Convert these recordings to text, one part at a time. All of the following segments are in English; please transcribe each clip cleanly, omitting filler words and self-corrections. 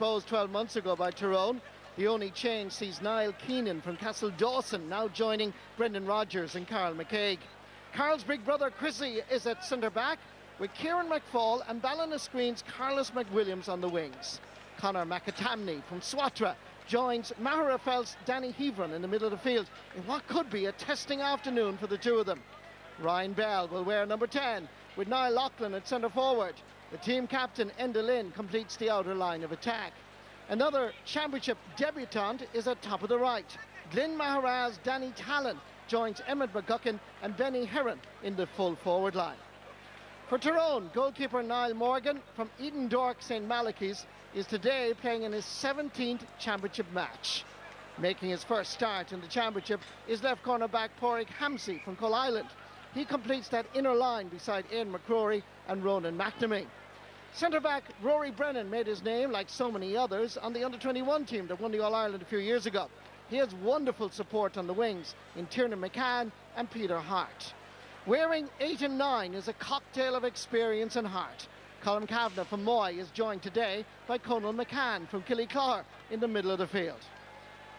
exposed 12 months ago by Tyrone. The only change sees Niall Keenan from Castle Dawson now joining Brendan Rodgers and Carl McCaig. Carl's big brother Chrissy is at centre-back, with Kieran McFall and Ballinascreen's Carlos McWilliams on the wings. Conor McAtamney from Swatra joins Mahara Felt's Danny Heveron in the middle of the field in what could be a testing afternoon for the two of them. Ryan Bell will wear number 10, with Niall Loughlin at centre-forward. The team captain, Enda Lynn, completes the outer line of attack. Another championship debutant is at top of the right. Glyn Mahara's Danny Talon joins Emmett McGuckin and Benny Heron in the full forward line. For Tyrone, goalkeeper Niall Morgan from Eden Dork St Malachy's is today playing in his 17th championship match. Making his first start in the championship is left cornerback Pádraig Hampsey from Coal Island. He completes that inner line beside Ian McCrory and Ronan McNamee. Centre-back Rory Brennan made his name, like so many others, on the under-21 team that won the All-Ireland a few years ago. He has wonderful support on the wings in Tiernan McCann and Peter Hart. Wearing 8 and 9 is a cocktail of experience and heart. Colm Kavanagh from Moy is joined today by Conal McCann from Killyclare in the middle of the field.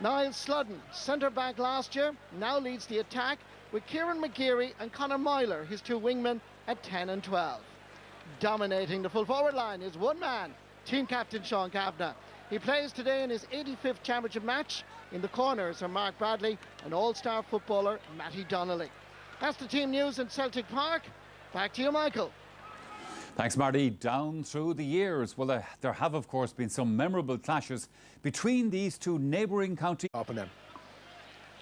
Niall Sludden, centre-back last year, now leads the attack with Kieran McGeary and Conor Myler, his two wingmen, at 10 and 12. Dominating the full forward line is one man, team captain Sean Kavanagh. He plays today in his 85th championship match. In the corners are Mark Bradley and all-star footballer Matty Donnelly. That's the team news in Celtic Park. Back to you, Michael. Thanks, Marty. Down through the years, well, there have, of course, been some memorable clashes between these two neighbouring counties.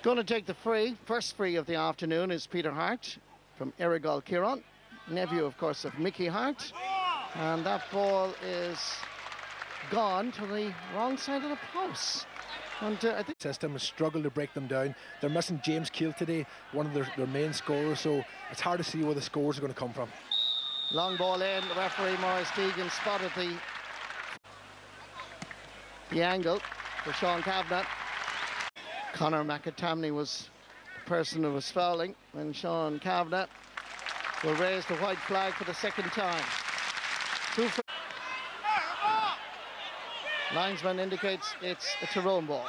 Going to take the free. First free of the afternoon is Peter Hart from Errigal Kieran, nephew, of course, of Mickey Hart. And that ball is gone to the wrong side of the post. And I think system has struggled to break them down. They're missing James Keel today, one of their main scorers, so it's hard to see where the scores are going to come from. Long ball in. The referee Maurice Deegan spotted the angle for Sean Kavanagh. Conor McAtamney was the person who was fouling, and Sean Kavanagh will raise the white flag for the second time. Linesman indicates it's a Tyrone ball.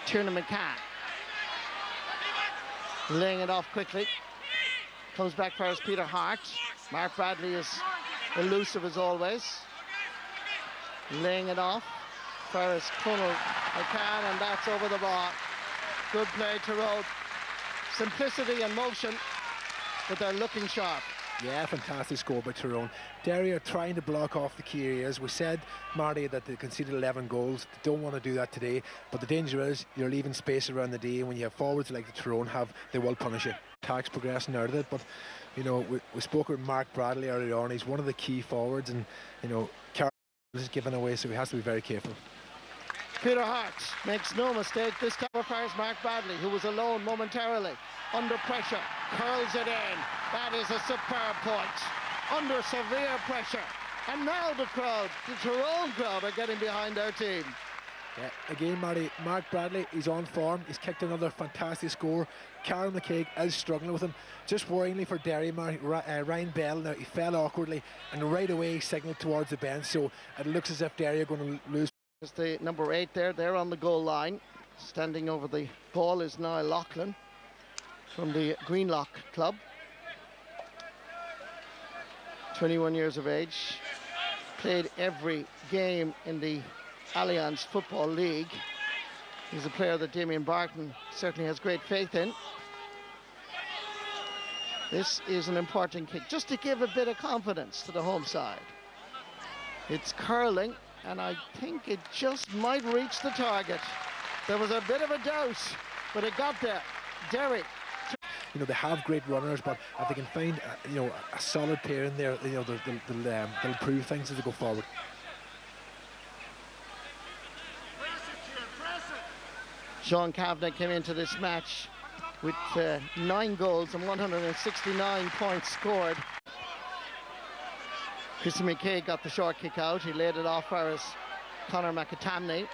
Tiernan McCann laying it off quickly. Comes back for us Peter Hart. Mark Bradley is elusive as always. Laying it off for us Conal McCann, and that's over the bar. Good play, Tyrone. Simplicity and motion, but they're looking sharp. Yeah, fantastic score by Tyrone. Derry are trying to block off the key areas. We said, Marty, that they conceded 11 goals. They don't want to do that today, but the danger is you're leaving space around the day, and when you have forwards like the Tyrone have, they will punish you. Attack's progressing out of it, but you know, we spoke with Mark Bradley earlier on. He's one of the key forwards, and you know, Carol is given away, so he has to be very careful. Peter Hart makes no mistake. This time fires Mark Bradley, who was alone momentarily. Under pressure, curls it in. That is a superb point. Under severe pressure. And now the crowd, the Tyrone crowd, are getting behind their team. Yeah, again, Marty, Mark Bradley, he's on form. He's kicked another fantastic score. Carl McCaig is struggling with him. Just worryingly for Derry, Ryan Bell, now he fell awkwardly, and right away he signalled towards the bench, so it looks as if Derry are going to lose. There's the number 8 there on the goal line. Standing over the ball is Niall Loughlin from the Greenlock Club. 21 years of age. Played every game in the Allianz Football League. He's a player that Damien Barton certainly has great faith in. This is an important kick, just to give a bit of confidence to the home side. It's curling, and I think it just might reach the target. There was a bit of a doubt, but it got there. Derry. You know, they have great runners, but if they can find you know, a solid player in there, you know, they'll improve things as they go forward. Sean Kavanagh came into this match with 9 goals and 169 points scored. Chrissy McCaig got the short kick out. He laid it off for us Conor McAtamney.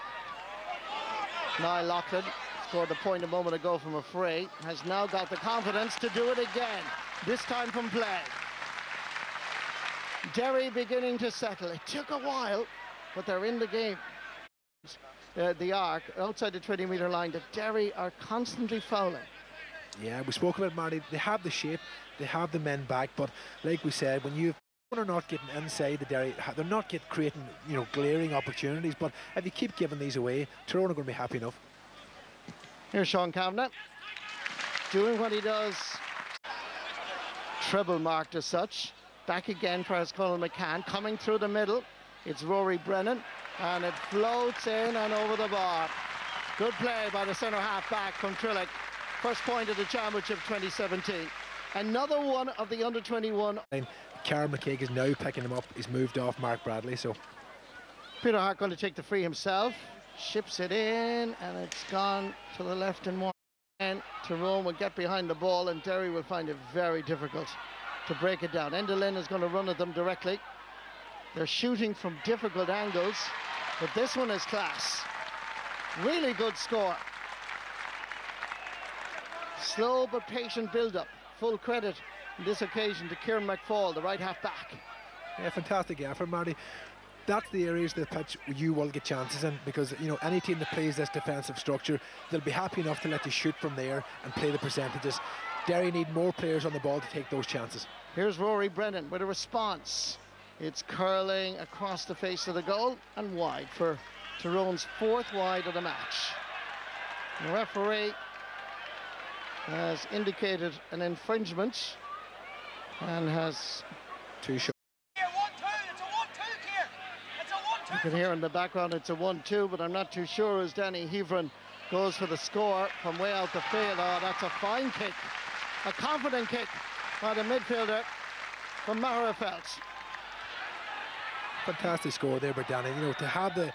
Niall Loughlin scored a point a moment ago from a free. Has now got the confidence to do it again, this time from play. Derry beginning to settle. It took a while, but they're in the game. The arc outside the 20-metre line, that Derry are constantly fouling. Yeah, we spoke about Marty. They have the shape, they have the men back, but like we said, when you are not getting inside the Derry, they're not creating glaring opportunities. But if you keep giving these away, Tyrone are going to be happy enough. Here's Sean Kavanagh doing what he does. Treble marked as such. Back again for his Colin McCann, coming through the middle. It's Rory Brennan, and it floats in and over the bar. Good play by the centre half back from Trillick. First point of the championship 2017. Another one of the under-21. Carl McCaig is now picking him up. He's moved off Mark Bradley, so Peter Hart going to take the free himself. Ships it in, and it's gone to the left and one. And Tyrone will get behind the ball, and Derry will find it very difficult to break it down. Endelin is going to run at them directly. They're shooting from difficult angles, but this one is class. Really good score. Slow but patient build-up. Full credit on this occasion to Kieran McFall, the right half back. yeah, fantastic effort, Marty. That's the areas of the pitch where you will get chances in, because any team that plays this defensive structure, they'll be happy enough to let you shoot from there and play the percentages. Derry need more players on the ball to take those chances. Here's Rory Brennan with a response. It's curling across the face of the goal and wide for Tyrone's fourth wide of the match. The referee has indicated an infringement and has... Two shots. You can hear in the background it's a 1-2, but I'm not too sure as Danny Heverin goes for the score from way out the field. Oh, that's a fine kick. A confident kick by the midfielder from Marafelt. Fantastic score there by Danny. To have the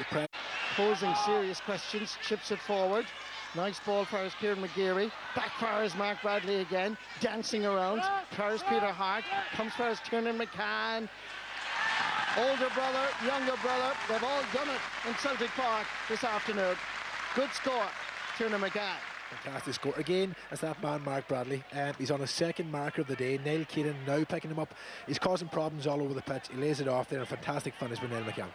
press. Posing serious questions, chips it forward. Nice ball for his Kieran McGeary. Back for his Mark Bradley again, dancing around. For his Peter Hart, comes for his Tiernan McCann. Older brother, younger brother, they've all done it in Celtic Park this afternoon. Good score, Tiernan McCann. Fantastic score. Again, it's that man, Mark Bradley. He's on his second marker of the day. Niall Keenan now picking him up. He's causing problems all over the pitch. He lays it off there. A fantastic finish by Niall McCann.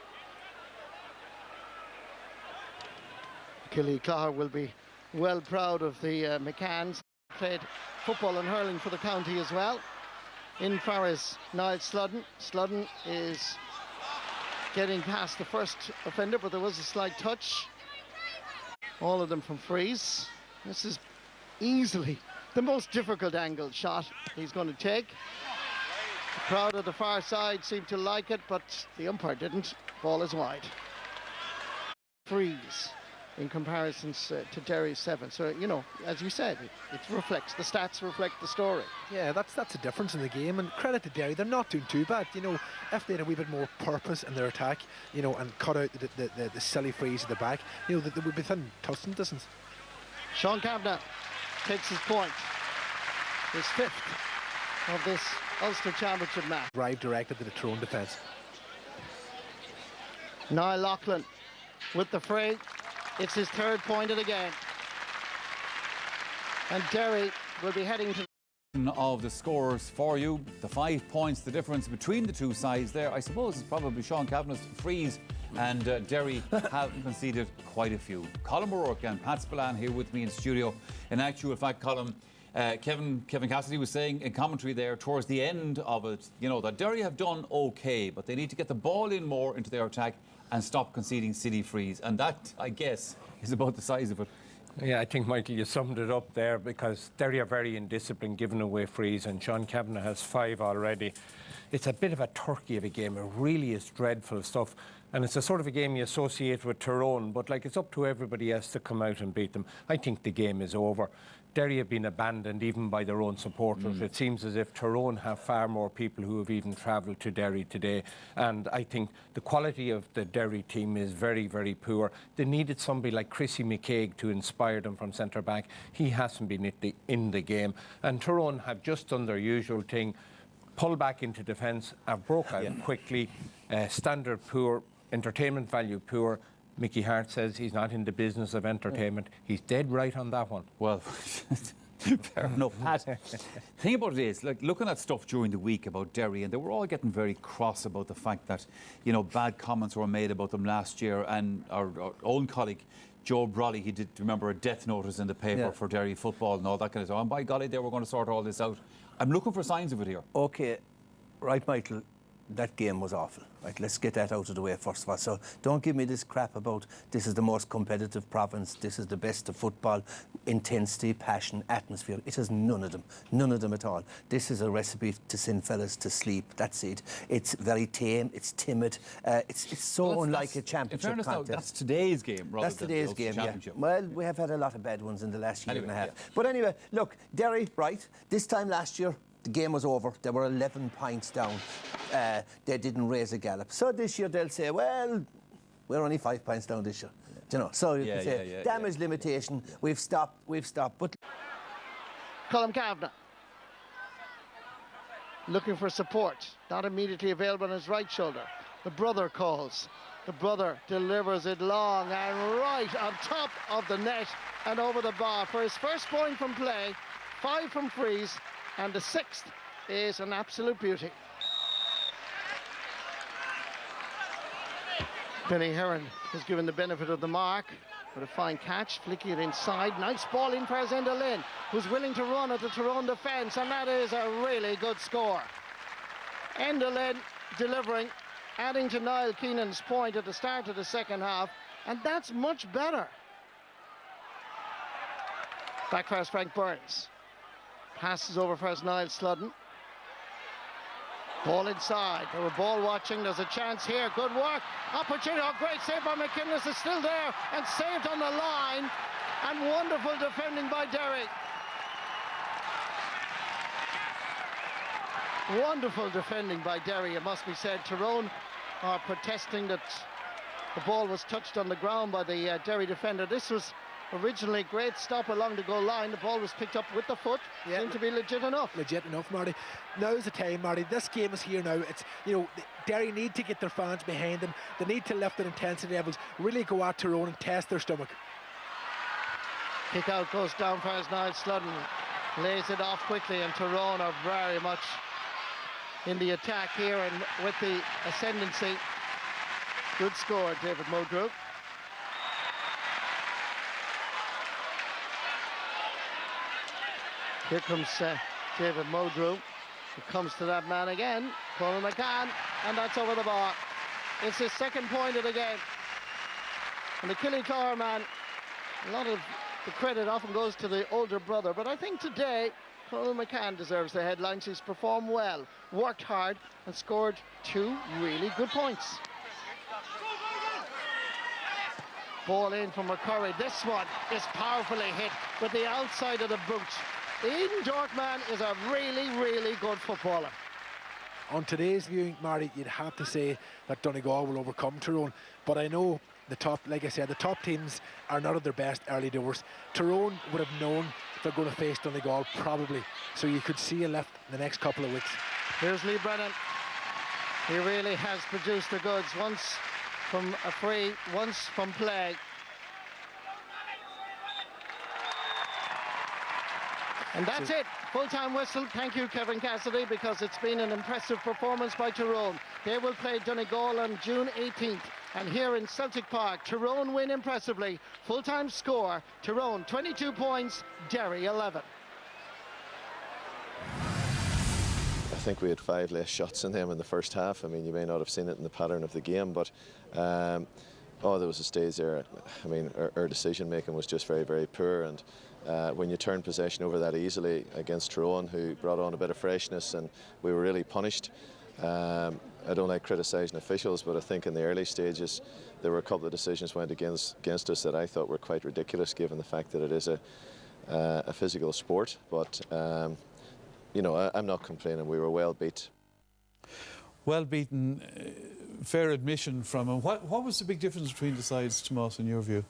Killy Clogher will be well proud of the McCanns. Played football and hurling for the county as well. In far as Niall Sludden. Sludden is getting past the first offender, but there was a slight touch. All of them from frees. This is easily the most difficult angle shot he's going to take. The crowd at the far side seemed to like it, but the umpire didn't. Ball is wide. Frees in comparison to Derry's 7. So, as you said, it reflects, the stats reflect the story. Yeah, that's a difference in the game, and credit to Derry, they're not doing too bad. If they had a wee bit more purpose in their attack, and cut out the silly frees at the back, they would be within touching distance. Sean Kavanagh takes his point. His fifth of this Ulster Championship match. Drive directed to the Tyrone defence. Niall Loughlin with the free. It's his third point of the game. And Derry will be heading to of the scores for you. The 5 points, the difference between the two sides there, I suppose, is probably Sean Kavanagh's frees, and Derry have conceded quite a few. Colin O'Rourke and Pat Spillane here with me in studio. In actual fact, Colin, Kevin Cassidy was saying in commentary there towards the end of it, that Derry have done okay, but they need to get the ball in more into their attack and stop conceding silly frees. And that, I guess, is about the size of it. Yeah, I think, Michael, you summed it up there, because Derry are very indisciplined, giving away frees, and Sean Kavanagh has 5 already. It's a bit of a turkey of a game. It really is dreadful stuff. And it's a sort of a game you associate with Tyrone, but it's up to everybody else to come out and beat them. I think the game is over. Derry have been abandoned even by their own supporters. It seems as if Tyrone have far more people who have even travelled to Derry today. And I think the quality of the Derry team is very, very poor. They needed somebody like Chrissy McCaig to inspire them from centre-back. He hasn't been in the game. And Tyrone have just done their usual thing, pull back into defence, have broke out quickly, standard poor, entertainment value poor. Mickey Hart says he's not in the business of entertainment. He's dead right on that one. Well, Fair enough, Pat. The thing about it is, like, looking at stuff during the week about Derry, and they were all getting very cross about the fact that, you know, bad comments were made about them last year, and our own colleague, Joe Brawley, he did, remember, a death notice in the paper for Derry football and all that kind of stuff. And by golly, they were going to sort all this out. I'm looking for signs of it here. OK, right, Michael, that game was awful. Right, let's get that out of the way first of all. So don't give me this crap about this is the most competitive province, this is the best of football, intensity, passion, atmosphere. It has none of them at all. This is a recipe to send fellas to sleep. That's it. It's very tame, it's timid, it's so unlike a championship in fairness contest. Now, that's today's game rather That's than today's the game, championship. Well, we have had a lot of bad ones in the last year and a half. Yeah. But anyway, look, Derry, right, this time last year, the game was over. They were 11 points down. They didn't raise a gallop. So this year they'll say, well, we're only 5 points down this year. Do you know? So you can say, damage limitation, we've stopped. But Colm Kavanagh looking for support, not immediately available on his right shoulder. The brother calls. The brother delivers it long and right on top of the net and over the bar for his first point from play, 5 from frees, and the 6th is an absolute beauty. Benny Heron is given the benefit of the mark with a fine catch, flicking it inside. Nice ball in for Enda Lynn, who's willing to run at the Tyrone defence, and that is a really good score. Enda Lynn delivering, adding to Niall Keenan's point at the start of the second half, and that's much better. Back first, Frank Burns. Passes over first, Niall Sludden. Ball inside. They were ball watching. There's a chance here. Good work. Opportunity. Oh, great save by McInnes. Is still there and saved on the line. And wonderful defending by Derry. Wonderful defending by Derry, it must be said. Tyrone are protesting that the ball was touched on the ground by the Derry defender. This was originally great stop along the goal line. The ball was picked up with the foot. Seemed to be legit enough. Legit enough, Marty. Now's the time, Marty. This game is here now. It's, you know, Derry need to get their fans behind them. They need to lift their intensity levels, really go at Tyrone and test their stomach. Kick out goes down for his Niall Sludden. Lays it off quickly, and Tyrone are very much in the attack here and with the ascendancy. Good score, David Mulgrew. Here comes David Mulgrew. He comes to that man again, Colin McCann, and that's over the bar. It's his second point of the game. And the Killyclare man, a lot of the credit often goes to the older brother, but I think today Colin McCann deserves the headlines. He's performed well, worked hard, and scored 2 really good points. Ball in from McCurry. This one is powerfully hit with the outside of the boot. Eden Dorkman is a really, really good footballer. On today's viewing, Marty, you'd have to say that Donegal will overcome Tyrone, but I know the top, like I said, the top teams are not at their best early doors. Tyrone would have known they're going to face Donegal, probably, so you could see a lift in the next couple of weeks. Here's Lee Brennan. He really has produced the goods, once from a free, once from play. And that's it. Full-time whistle. Thank you, Kevin Cassidy, because it's been an impressive performance by Tyrone. They will play Donegal on June 18th. And here in Celtic Park, Tyrone win impressively. Full-time score, Tyrone 22 points, Derry 11. I think we had 5 less shots in them in the first half. I mean, you may not have seen it in the pattern of the game, but there was a stage there. I mean, our decision making was just very, very poor, and when you turn possession over that easily against Tyrone, who brought on a bit of freshness, and we were really punished. I don't like criticising officials, but I think in the early stages there were a couple of decisions went against us that I thought were quite ridiculous, given the fact that it is a physical sport. But you know, I'm not complaining. We were well beat. Well beaten, fair admission from him. What was the big difference between the sides, Tomas, in your view?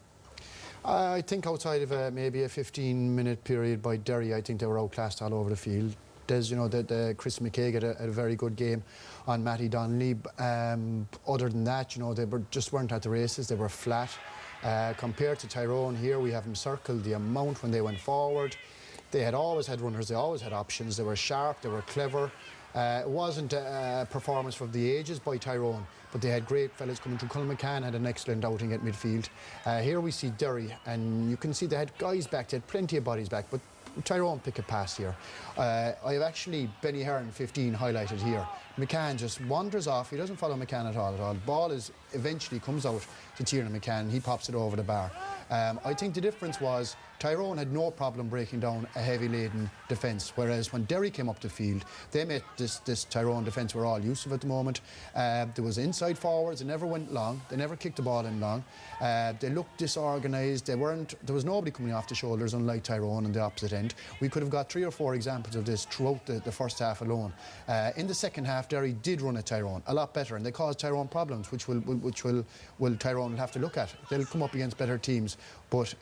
I think outside of maybe a 15-minute period by Derry, I think they were outclassed all over the field. There's, you know, Chris McKaig had a very good game on Matty Donnelly. Other than that, you know, they just weren't at the races. They were flat. Compared to Tyrone here, we have them circled the amount when they went forward. They had always had runners, they always had options, they were sharp, they were clever. It wasn't a performance from the ages by Tyrone, but they had great fellas coming through. Colin McCann had an excellent outing at midfield. Here we see Derry, and you can see they had guys back, they had plenty of bodies back, but Tyrone pick a pass here. I have actually Benny Hearn 15 highlighted here. McCann just wanders off, he doesn't follow McCann at all. The ball eventually comes out to Tiernan McCann, he pops it over the bar. I think the difference was Tyrone had no problem breaking down a heavy-laden defence, whereas when Derry came up the field, they met this Tyrone defence we're all used to at the moment. There was inside forwards, they never went long, they never kicked the ball in long. They looked disorganised, there was nobody coming off the shoulders, unlike Tyrone on the opposite end. We could have got 3 or 4 examples of this throughout the first half alone. In the second half, Derry did run at Tyrone a lot better, and they caused Tyrone problems, which will Tyrone will have to look at. They'll come up against better teams. But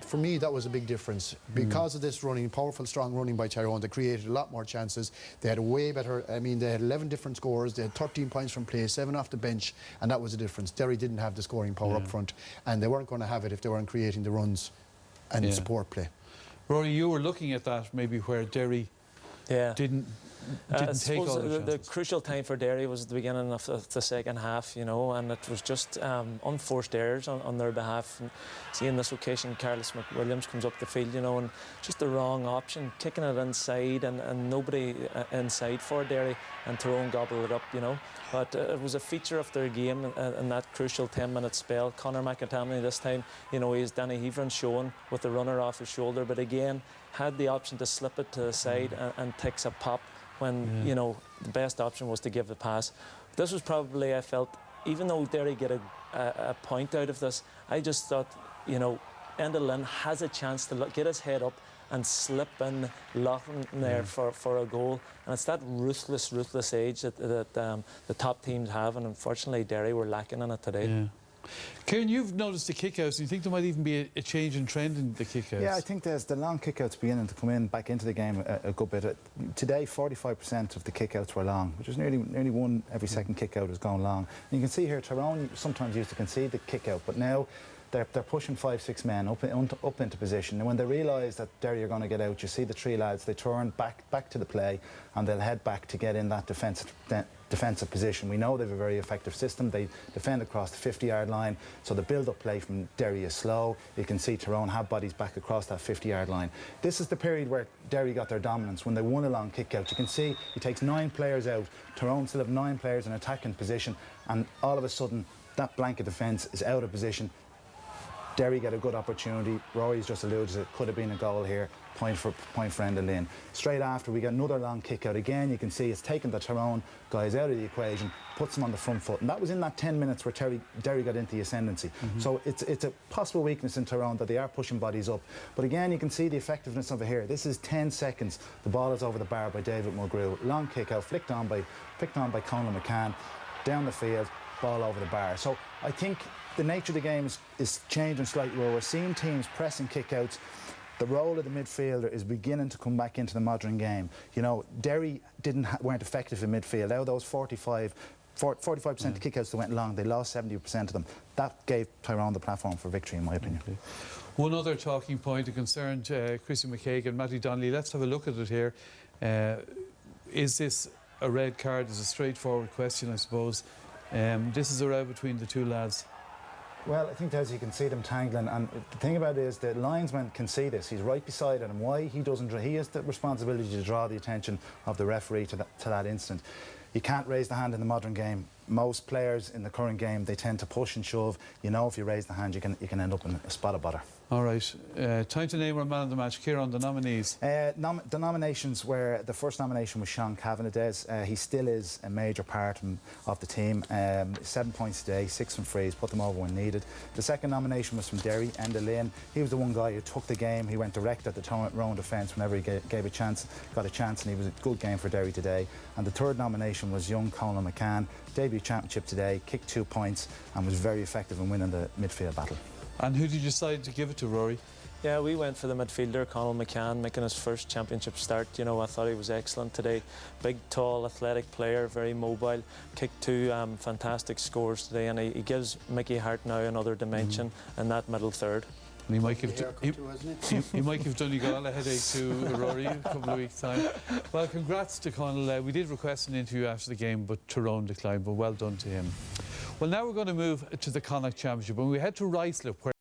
for me, that was a big difference. Because of this running, powerful, strong running by Tyrone, they created a lot more chances. They had a way better, they had 11 different scores, they had 13 points from play, 7 off the bench, and that was the difference. Derry didn't have the scoring power up front, and they weren't going to have it if they weren't creating the runs and support play. Rory, you were looking at that maybe where Derry didn't take all the crucial time for Derry was the beginning of the second half, and it was just unforced errors on their behalf. And seeing this occasion, Carlos McWilliams comes up the field, and just the wrong option, kicking it inside and nobody inside for Derry, and Tyrone gobbled it up, But it was a feature of their game in that crucial 10-minute spell. Conor McAtamney this time, he's Danny Heverin showing with the runner off his shoulder, but again, had the option to slip it to the side and takes a pop when, the best option was to give the pass. This was probably, I felt, even though Derry get a point out of this, I just thought, Enda Lynn has a chance to get his head up and slip in Loughlin there for a goal. And it's that ruthless edge that the top teams have, and unfortunately Derry were lacking in it today. Yeah. Kieran, you've noticed the kickouts. Do you think there might even be a change in trend in the kickouts? Yeah, I think there's the long kickouts beginning to come in back into the game a good bit. Today, 45% of the kickouts were long, which is nearly one every second kickout is going long. And you can see here, Tyrone sometimes used to concede the kickout, but now they're pushing 5-6 men up into position. And when they realise that Derry are going to get out, you see the 3 lads, they turn back to the play, and they'll head back to get in that defensive position. We know they have a very effective system. They defend across the 50-yard line, so the build-up play from Derry is slow. You can see Tyrone have bodies back across that 50-yard line. This is the period where Derry got their dominance, when they won a long kick-out. You can see he takes 9 players out. Tyrone still have 9 players in attacking position, and all of a sudden that blanket defence is out of position. Derry get a good opportunity. Rory's just alluded to it. Could have been a goal here. Point for Enda Lynn. Straight after, we get another long kick out. Again, you can see it's taken the Tyrone guys out of the equation, puts them on the front foot. And that was in that 10 minutes where Derry got into the ascendancy. So it's a possible weakness in Tyrone that they are pushing bodies up. But again, you can see the effectiveness of it here. This is 10 seconds. The ball is over the bar by David Mulgrew. Long kick out, flicked on by Conor McCann. Down the field, ball over the bar. So I think the nature of the game is changing slightly, where we're seeing teams pressing kickouts. The role of the midfielder is beginning to come back into the modern game. Derry weren't effective in midfield. Out of those 45% of kickouts that went long, they lost 70% of them. That gave Tyrone the platform for victory, in my opinion. Okay. One other talking point that concerned Chrissy McCaig and Matty Donnelly. Let's have a look at it here. Is this a red card? It's a straightforward question, I suppose. This is a row between the 2 lads. Well, I think as you can see them tangling, and the thing about it is the linesman can see this. He's right beside it, and why he doesn't, he has the responsibility to draw the attention of the referee to that incident. You can't raise the hand in the modern game. Most players in the current game, they tend to push and shove. If you raise the hand, you can end up in a spot of bother. All right. Time to name our man of the match. Kieran, the nominees. The nominations were, the first nomination was Sean Cavanagh. He still is a major part of the team. 7 points today, 6 from frees, put them over when needed. The second nomination was from Derry, Enda Lynn. He was the one guy who took the game. He went direct at the Tyrone defence whenever he got a chance, and he was a good game for Derry today. And the third nomination was young Colin McCann. Debut championship today, kicked 2 points, and was very effective in winning the midfield battle. And who did you decide to give it to, Rory? Yeah, we went for the midfielder, Conor McCann, making his first championship start. I thought he was excellent today. Big, tall, athletic player, very mobile. Kicked 2 fantastic scores today, and he gives Mickey Hart now another dimension in that middle third. And he might give Donegal a headache to Rory in a couple of weeks' time. Well, congrats to Conall. We did request an interview after the game, but Tyrone declined, but well done to him. Well, now we're going to move to the Connacht Championship, and we head to Ruislip, where